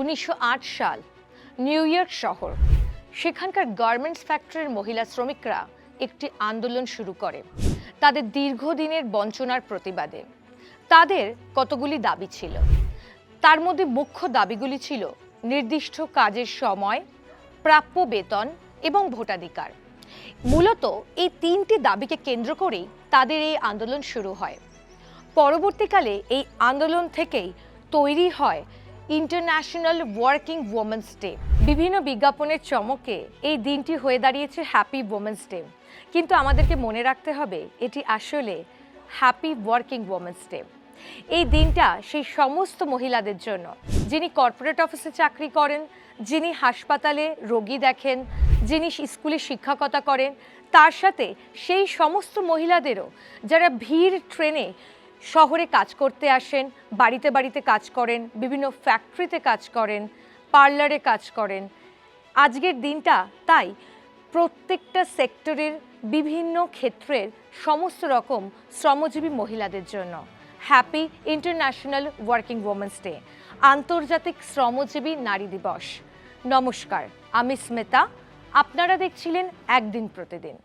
1908 সাল, new York শহর। সেখানকার গার্মেন্টস ফ্যাক্টরির মহিলা শ্রমিকরা একটি আন্দোলন শুরু করে তাদের দীর্ঘদিনের বঞ্চনার প্রতিবাদে। তাদের কতগুলি দাবি ছিল, তার মধ্যে মুখ্য দাবিগুলি ছিল নির্দিষ্ট কাজের সময়, প্রাপ্য বেতন এবং ভোটাধিকার। মূলত এই তিনটি দাবিকে কেন্দ্র করেই তাদের এই আন্দোলন শুরু হয়। পরবর্তীকালে এই আন্দোলন থেকেই তৈরি হয় ইন্টারন্যাশনাল ওয়ার্কিং ওমেন্স ডে। বিভিন্ন বিজ্ঞাপনের চমকে এই দিনটি হয়ে দাঁড়িয়েছে হ্যাপি ওমেন্স ডে, কিন্তু আমাদেরকে মনে রাখতে হবে এটি আসলে হ্যাপি ওয়ার্কিং ওমেন্স ডে। এই দিনটা সেই সমস্ত মহিলাদের জন্য যিনি কর্পোরেট অফিসে চাকরি করেন, যিনি হাসপাতালে রোগী দেখেন, যিনি স্কুলে শিক্ষকতা করেন, তার সাথে সেই সমস্ত মহিলাদেরও যারা ভিড় ট্রেনে শহরে কাজ করতে আসেন, বাড়িতে বাড়িতে কাজ করেন, বিভিন্ন ফ্যাক্টরিতে কাজ করেন, পার্লারে কাজ করেন। আজকের দিনটা তাই প্রত্যেকটা সেক্টরের বিভিন্ন ক্ষেত্রের সমস্ত রকম শ্রমজীবী মহিলাদের জন্য happy international working women's day, আন্তর্জাতিক শ্রমজীবী নারী দিবস। নমস্কার, আমি স্মিতা, আপনারা দেখছিলেন একদিন প্রতিদিন।